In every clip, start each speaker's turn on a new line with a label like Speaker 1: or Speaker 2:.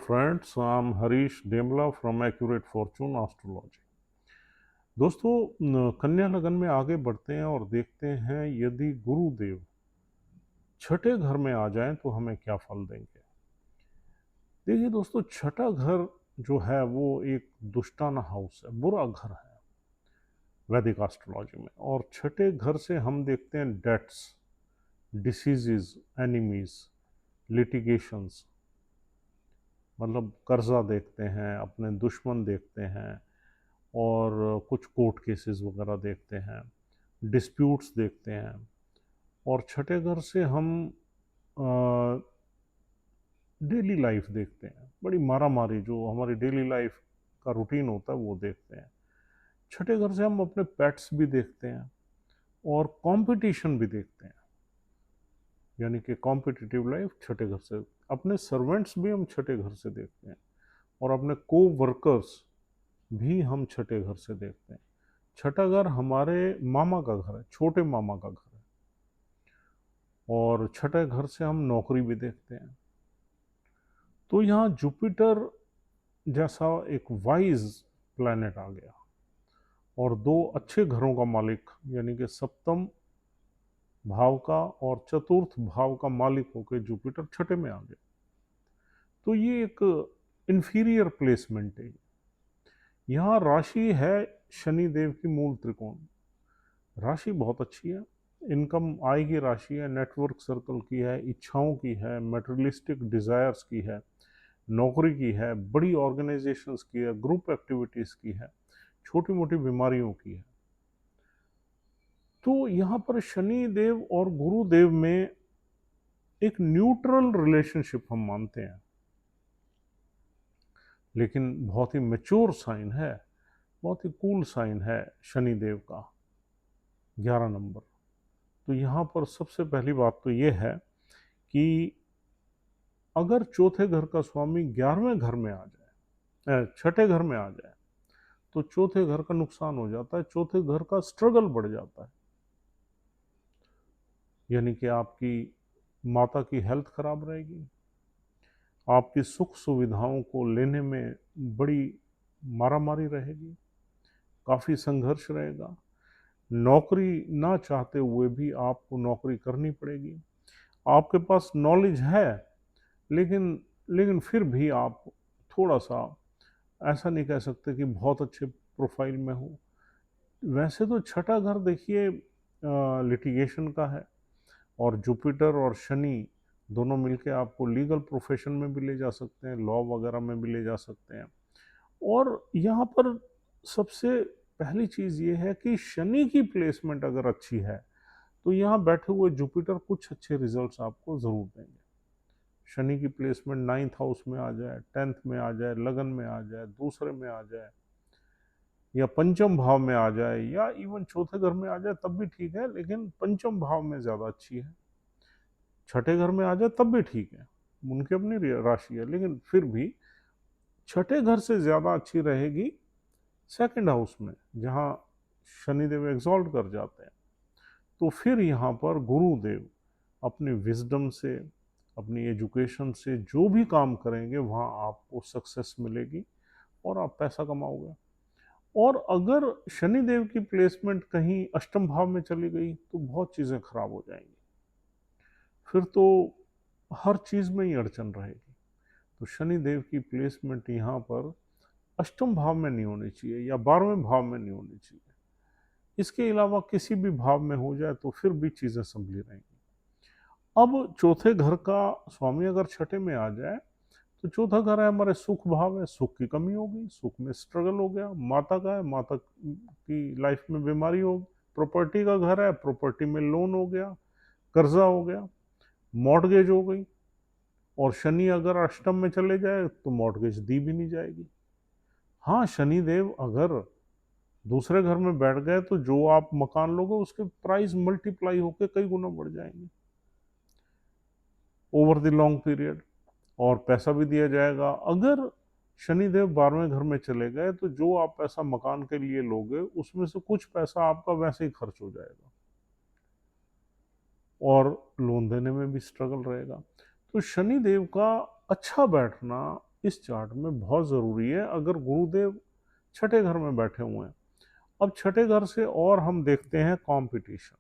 Speaker 1: friends, I'm Harish Demla from Accurate Fortune Astrology. दोस्तों, कन्या लगन में आगे बढ़ते हैं और देखते हैं यदि गुरुदेव छठे घर में आ जाएं तो हमें क्या फल देंगे। देखिए दोस्तों, छठा घर जो है वो एक दुष्टाना हाउस है, बुरा घर है वैदिक एस्ट्रोलॉजी में। और छठे घर से हम देखते हैं डेट्स, डिसीजेस, एनिमीज, लिटिगेशंस, मतलब कर्जा देखते हैं, अपने दुश्मन देखते हैं, और कुछ कोर्ट केसेस वगैरह देखते हैं, डिस्प्यूट्स देखते हैं। और छठे घर से हम डेली लाइफ देखते हैं, बड़ी मारा मारी जो हमारी डेली लाइफ का रूटीन होता है वो देखते हैं। छठे घर से हम अपने पेट्स भी देखते हैं और कंपटीशन भी देखते हैं, यानी कि कॉम्पिटिटिव लाइफ छठे घर से। अपने सर्वेंट्स भी हम छठे घर से देखते हैं और अपने को वर्कर्स भी हम छठे घर से देखते हैं। छठा घर हमारे मामा का घर है, छोटे मामा का घर है। और छठे घर से हम नौकरी भी देखते हैं। तो यहाँ जुपिटर जैसा एक वाइज प्लैनेट आ गया और दो अच्छे घरों का मालिक, यानी कि सप्तम भाव का और चतुर्थ भाव का मालिक होकर जुपिटर छठे में आ गया। तो ये एक इंफीरियर प्लेसमेंट है। यहाँ राशि है शनि देव की मूल त्रिकोण। राशि बहुत अच्छी है, इनकम आय की राशि है, नेटवर्क सर्कल की है, इच्छाओं की है, मेटेरियलिस्टिक डिज़ायर्स की है, नौकरी की है, बड़ी ऑर्गेनाइजेशंस की है, ग्रुप एक्टिविटीज़ की है, छोटी मोटी बीमारियों की है। तो यहाँ पर शनि देव और गुरुदेव में एक न्यूट्रल रिलेशनशिप हम मानते हैं, लेकिन बहुत ही मैच्योर साइन है, बहुत ही कूल साइन है शनि देव का 11 नंबर। तो यहाँ पर सबसे पहली बात तो ये है कि अगर चौथे घर का स्वामी 11वें घर में आ जाए, छठे घर में आ जाए, तो चौथे घर का नुकसान हो जाता है, चौथे घर का स्ट्रगल बढ़ जाता है। यानी कि आपकी माता की हेल्थ खराब रहेगी, आपकी सुख सुविधाओं को लेने में बड़ी मारामारी रहेगी, काफ़ी संघर्ष रहेगा, नौकरी ना चाहते हुए भी आपको नौकरी करनी पड़ेगी। आपके पास नॉलेज है, लेकिन लेकिन फिर भी आप थोड़ा सा, ऐसा नहीं कह सकते कि बहुत अच्छे प्रोफाइल में हो। वैसे तो छठा घर देखिए लिटिगेशन का है, और जुपिटर और शनि दोनों मिलके आपको लीगल प्रोफेशन में भी ले जा सकते हैं, लॉ वगैरह में भी ले जा सकते हैं। और यहाँ पर सबसे पहली चीज़ ये है कि शनि की प्लेसमेंट अगर अच्छी है तो यहाँ बैठे हुए जुपिटर कुछ अच्छे रिजल्ट्स आपको ज़रूर देंगे। शनि की प्लेसमेंट 9th हाउस में आ जाए, 10th में आ जाए, लगन में आ जाए, दूसरे में आ जाए, या पंचम भाव में आ जाए, या इवन चौथे घर में आ जाए तब भी ठीक है, लेकिन पंचम भाव में ज़्यादा अच्छी है। छठे घर में आ जाए तब भी ठीक है, उनकी अपनी राशि है, लेकिन फिर भी छठे घर से ज़्यादा अच्छी रहेगी सेकंड हाउस में, जहाँ शनिदेव एग्जॉल्ट कर जाते हैं। तो फिर यहाँ पर गुरुदेव अपनी विजडम से, अपनी एजुकेशन से जो भी काम करेंगे वहाँ आपको सक्सेस मिलेगी और आप पैसा कमाओगे। और अगर शनिदेव की प्लेसमेंट कहीं अष्टम भाव में चली गई तो बहुत चीज़ें खराब हो जाएंगी, फिर तो हर चीज़ में ही अड़चन रहेगी। तो शनिदेव की प्लेसमेंट यहाँ पर अष्टम भाव में नहीं होनी चाहिए या 12वें भाव में नहीं होनी चाहिए। इसके अलावा किसी भी भाव में हो जाए तो फिर भी चीज़ें संभली रहेंगी। अब चौथे घर का स्वामी अगर छठे में आ जाए तो चौथा घर है हमारे सुख भाव है, सुख की कमी होगी, सुख में स्ट्रगल हो गया। माता का है, माता की लाइफ में बीमारी होगी। प्रॉपर्टी का घर है, प्रॉपर्टी में लोन हो गया, कर्जा हो गया, मॉर्टगेज हो गई। और शनि अगर अष्टम में चले जाए तो मॉर्टगेज दी भी नहीं जाएगी। हाँ, शनि देव अगर दूसरे घर में बैठ गए तो जो आप मकान लोगे उसके प्राइस मल्टीप्लाई होकर कई गुना बढ़ जाएंगे ओवर द लॉन्ग पीरियड, और पैसा भी दिया जाएगा। अगर शनिदेव 12वें घर में चले गए तो जो आप पैसा मकान के लिए लोगे उसमें से कुछ पैसा आपका वैसे ही खर्च हो जाएगा और लोन देने में भी स्ट्रगल रहेगा। तो शनिदेव का अच्छा बैठना इस चार्ट में बहुत ज़रूरी है अगर गुरुदेव छठे घर में बैठे हुए हैं। अब छठे घर से और हम देखते हैं कंपटीशन।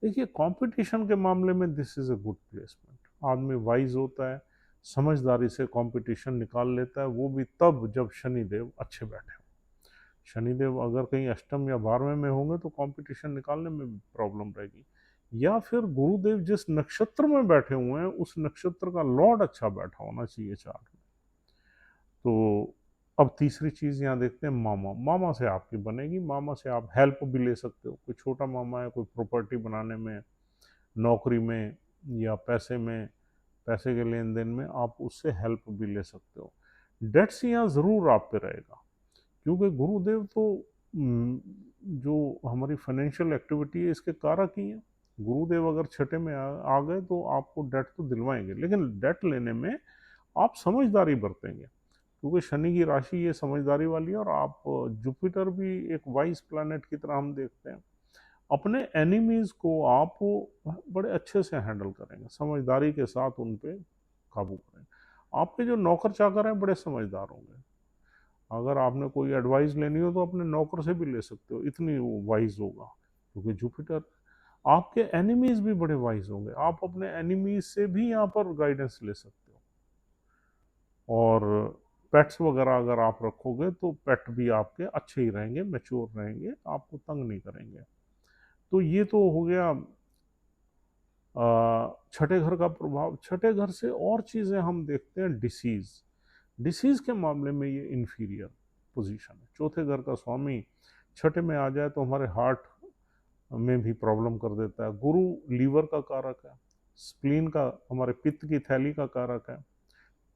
Speaker 1: देखिए कंपटीशन के मामले में this is a good placement. आदमी वाइज होता है, समझदारी से कंपटीशन निकाल लेता है, वो भी तब जब शनिदेव अच्छे बैठे हों। शनिदेव अगर कहीं अष्टम या 12वें में होंगे तो कंपटीशन निकालने में भी प्रॉब्लम रहेगी। या फिर गुरुदेव जिस नक्षत्र में बैठे हुए हैं उस नक्षत्र का लॉर्ड अच्छा बैठा होना चाहिए चार्ट में। तो अब तीसरी चीज़ यहाँ देखते हैं, मामा। मामा से आपकी बनेगी, मामा से आप हेल्प भी ले सकते हो। कोई छोटा मामा है, कोई प्रॉपर्टी बनाने में, नौकरी में या पैसे में, पैसे के लेन देन में आप उससे हेल्प भी ले सकते हो। डेट्स यहाँ ज़रूर आप पे रहेगा, क्योंकि गुरुदेव तो जो हमारी फाइनेंशियल एक्टिविटी है इसके कारक ही हैं। गुरुदेव अगर छठे में आ गए तो आपको डेट तो दिलवाएंगे, लेकिन डेट लेने में आप समझदारी बरतेंगे, क्योंकि शनि की राशि ये समझदारी वाली है। और आप जुपिटर भी एक वाइज प्लैनेट की तरह हम देखते हैं। अपने एनिमीज को आप बड़े अच्छे से हैंडल करेंगे, समझदारी के साथ उन पे काबू करेंगे। आपके जो नौकर चाकर हैं बड़े समझदार होंगे। अगर आपने कोई एडवाइस लेनी हो तो अपने नौकर से भी ले सकते हो, इतनी वो वाइज होगा, क्योंकि जुपिटर। आपके एनिमीज भी बड़े वाइज होंगे, आप अपने एनिमीज से भी यहाँ पर गाइडेंस ले सकते हो। और पेट्स वगैरह अगर आप रखोगे तो पेट भी आपके अच्छे ही रहेंगे, मैच्योर रहेंगे, आपको तंग नहीं करेंगे। तो ये तो हो गया छठे घर का प्रभाव। छठे घर से और चीज़ें हम देखते हैं, डिसीज़। डिसीज़ के मामले में ये इन्फीरियर पोजीशन है। चौथे घर का स्वामी छठे में आ जाए तो हमारे हार्ट में भी प्रॉब्लम कर देता है। गुरु लीवर का कारक है, स्प्लीन का, हमारे पित्त की थैली का कारक है।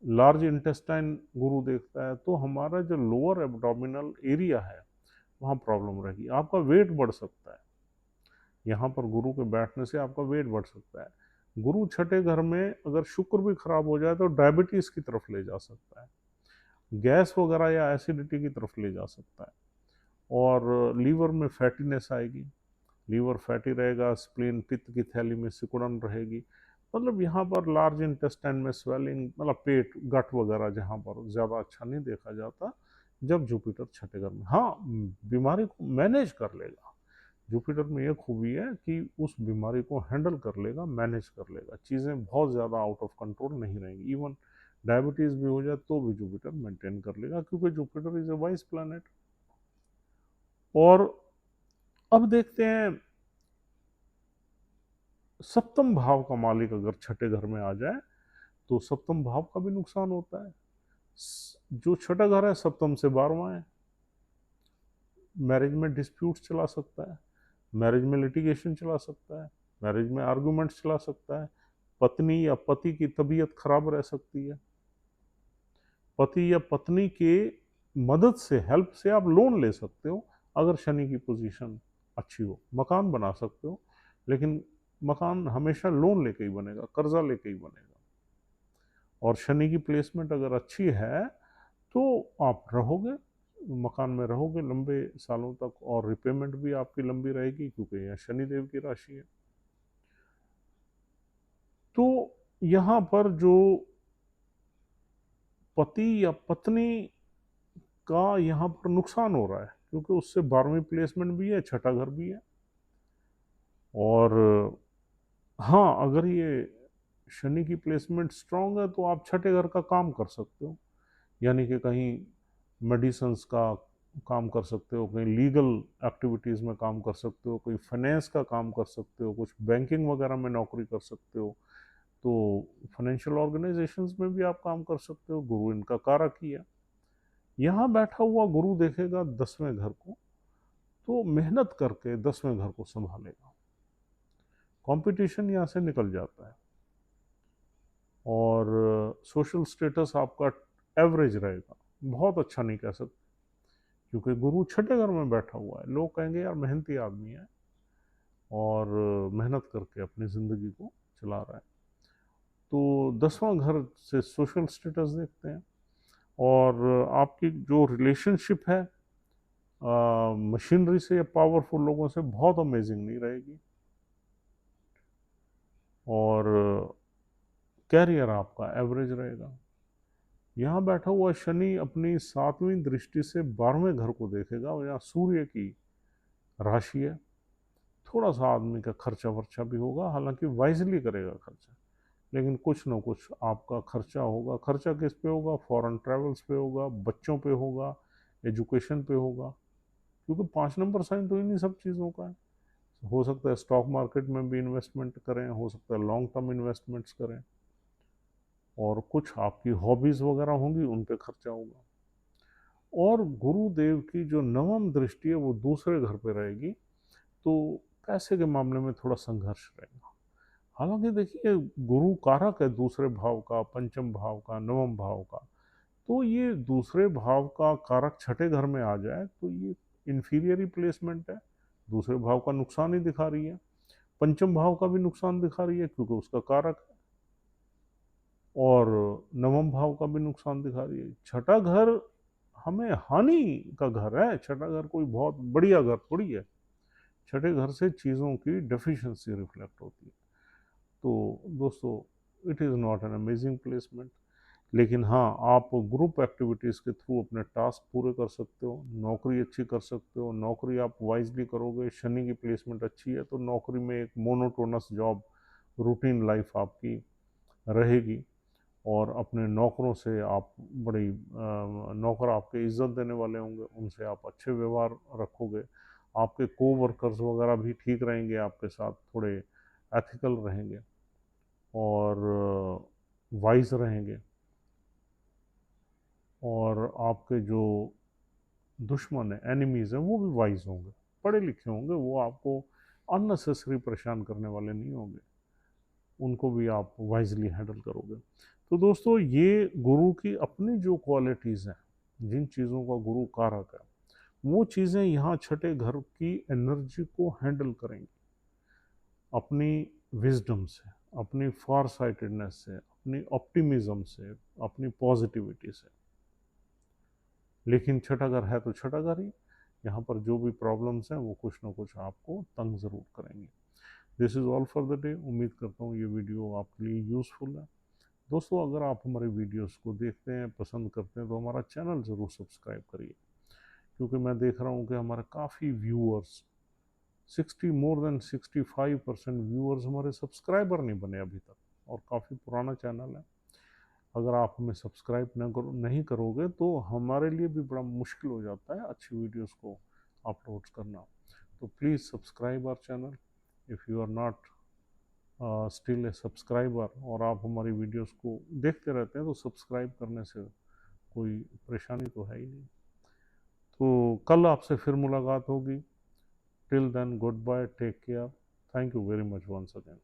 Speaker 1: लार्ज इंटेस्टाइन गुरु देखता है तो हमारा जो लोअर एब्डोमिनल एरिया है वहाँ प्रॉब्लम रहेगी। आपका वेट बढ़ सकता है, यहाँ पर गुरु के बैठने से आपका वेट बढ़ सकता है। गुरु छठे घर में अगर शुक्र भी खराब हो जाए तो डायबिटीज की तरफ ले जा सकता है, गैस वगैरह या एसिडिटी की तरफ ले जा सकता है, और लीवर में फैटीनेस आएगी। लीवर फैटी रहेगा, स्प्लीन पित्त की थैली में सिकुड़न रहेगी। मतलब यहाँ पर लार्ज इंटेस्टाइन में स्वेलिंग, मतलब पेट गट वगैरह जहाँ पर ज़्यादा अच्छा नहीं देखा जाता जब जुपिटर छठे घर में। हाँ, बीमारी को मैनेज कर लेगा। जुपिटर में यह खूबी है कि उस बीमारी को हैंडल कर लेगा, मैनेज कर लेगा, चीज़ें बहुत ज़्यादा आउट ऑफ कंट्रोल नहीं रहेंगी। इवन डायबिटीज़ भी हो जाए तो भी जुपिटर मेंटेन कर लेगा, क्योंकि Jupiter is a wise planet. और अब देखते हैं, सप्तम भाव का मालिक अगर छठे घर में आ जाए तो सप्तम भाव का भी नुकसान होता है। जो छठा घर है सप्तम से 12वां है, मैरिज में डिस्प्यूट्स चला सकता है, मैरिज में लिटिगेशन चला सकता है, मैरिज में आर्गूमेंट्स चला सकता है, पत्नी या पति की तबीयत खराब रह सकती है, पति या पत्नी के मदद से, हेल्प से आप लोन ले सकते हो अगर शनि की पोजीशन अच्छी हो। मकान बना सकते हो, लेकिन मकान हमेशा लोन लेके ही बनेगा, कर्जा लेके ही बनेगा। और शनि की प्लेसमेंट अगर अच्छी है तो आप रहोगे, मकान में रहोगे लंबे सालों तक, और रिपेमेंट भी आपकी लंबी रहेगी, क्योंकि यह शनिदेव की राशि है। तो यहाँ पर जो पति या पत्नी का यहाँ पर नुकसान हो रहा है, क्योंकि उससे 12वीं प्लेसमेंट भी है, छठा घर भी है। और हाँ, अगर ये शनि की प्लेसमेंट स्ट्रांग है तो आप छठे घर का काम कर सकते हो, यानी कि कहीं मेडिसिन्स का काम कर सकते हो, कहीं लीगल एक्टिविटीज़ में काम कर सकते हो, कोई फाइनेंस का काम कर सकते हो, कुछ बैंकिंग वगैरह में नौकरी कर सकते हो। तो फाइनेंशियल ऑर्गेनाइजेशंस में भी आप काम कर सकते हो, गुरु इनका कारक ही है। यहाँ बैठा हुआ गुरु देखेगा 10वें घर को, तो मेहनत करके 10वें घर को संभालेगा, कंपटीशन यहाँ से निकल जाता है, और सोशल स्टेटस आपका एवरेज रहेगा, बहुत अच्छा नहीं कह सकते, क्योंकि गुरु छठे घर में बैठा हुआ है। लोग कहेंगे यार मेहनती आदमी है और मेहनत करके अपनी ज़िंदगी को चला रहा है। तो 10वां घर से सोशल स्टेटस देखते हैं, और आपकी जो रिलेशनशिप है मशीनरी से या पावरफुल लोगों से बहुत अमेजिंग नहीं रहेगी। और कैरियर आपका एवरेज रहेगा। यहाँ बैठा हुआ शनि अपनी 7वीं दृष्टि से 12वें घर को देखेगा और यहाँ सूर्य की राशि है। थोड़ा सा आदमी का खर्चा वर्चा भी होगा, हालांकि वाइजली करेगा खर्चा, लेकिन कुछ ना कुछ आपका खर्चा होगा। खर्चा किस पे होगा? फॉरेन ट्रैवल्स पे होगा, बच्चों पे होगा, एजुकेशन पे होगा, क्योंकि 5 नंबर साइन तो इन्हीं सब चीज़ों का है। हो सकता है स्टॉक मार्केट में भी इन्वेस्टमेंट करें, हो सकता है लॉन्ग टर्म इन्वेस्टमेंट्स करें, और कुछ आपकी हॉबीज़ वगैरह होंगी, उन पे खर्चा होगा। और गुरुदेव की जो 9वीं दृष्टि है वो दूसरे घर पे रहेगी, तो पैसे के मामले में थोड़ा संघर्ष रहेगा। हालांकि देखिए, गुरु कारक है दूसरे भाव का, पंचम भाव का, 9वें भाव का, तो ये दूसरे भाव का कारक छठे घर में आ जाए तो ये इन्फीरियर प्लेसमेंट है। दूसरे भाव का नुकसान ही दिखा रही है, पंचम भाव का भी नुकसान दिखा रही है क्योंकि उसका कारक है, और 9वें भाव का भी नुकसान दिखा रही है। छठा घर हमें हानि का घर है, छठा घर कोई बहुत बढ़िया घर थोड़ी है। छठे घर से चीज़ों की डेफिशिएंसी रिफ्लेक्ट होती है। तो दोस्तों, it is not an amazing placement, लेकिन हाँ, आप ग्रुप एक्टिविटीज़ के थ्रू अपने टास्क पूरे कर सकते हो, नौकरी अच्छी कर सकते हो। नौकरी आप वाइजली करोगे, शनि की प्लेसमेंट अच्छी है तो नौकरी में एक मोनोटोनस जॉब, रूटीन लाइफ आपकी रहेगी, और अपने नौकरों से आप बड़ी नौकर आपके इज्जत देने वाले होंगे, उनसे आप अच्छे व्यवहार रखोगे। आपके को वर्कर्स वगैरह भी ठीक रहेंगे, आपके साथ थोड़े एथिकल रहेंगे और वाइज रहेंगे। और आपके जो दुश्मन है, एनिमीज़ हैं, वो भी वाइज होंगे, पढ़े लिखे होंगे, वो आपको अननेसेसरी परेशान करने वाले नहीं होंगे, उनको भी आप वाइजली हैंडल करोगे। तो दोस्तों, ये गुरु की अपनी जो क्वालिटीज़ हैं, जिन चीज़ों का गुरु कारक है, वो चीज़ें यहाँ छठे घर की एनर्जी को हैंडल करेंगी अपनी विजडम से, अपनी फार साइटेडनेस से, अपनी ऑप्टिमिज्म से, अपनी पॉजिटिविटी से। लेकिन छठा घर है तो छठा घर ही, यहाँ पर जो भी प्रॉब्लम्स हैं वो कुछ ना कुछ आपको तंग ज़रूर करेंगे। This is all for the day. उम्मीद करता हूँ ये वीडियो आपके लिए यूज़फुल है। दोस्तों, अगर आप हमारे वीडियोस को देखते हैं, पसंद करते हैं, तो हमारा चैनल ज़रूर सब्सक्राइब करिए, क्योंकि मैं देख रहा हूँ कि हमारे काफ़ी व्यूअर्स, 65% व्यूअर्स हमारे सब्सक्राइबर नहीं बने अभी तक, और काफ़ी पुराना चैनल है। अगर आप हमें सब्सक्राइब नहीं करोगे तो हमारे लिए भी बड़ा मुश्किल हो जाता है अच्छी वीडियोस को अपलोड करना। तो please subscribe our channel if you are not still a subscriber, और आप हमारी वीडियोस को देखते रहते हैं तो सब्सक्राइब करने से कोई परेशानी तो है ही नहीं। तो कल आपसे फिर मुलाकात होगी। Till then, goodbye, take care, thank you very much once again.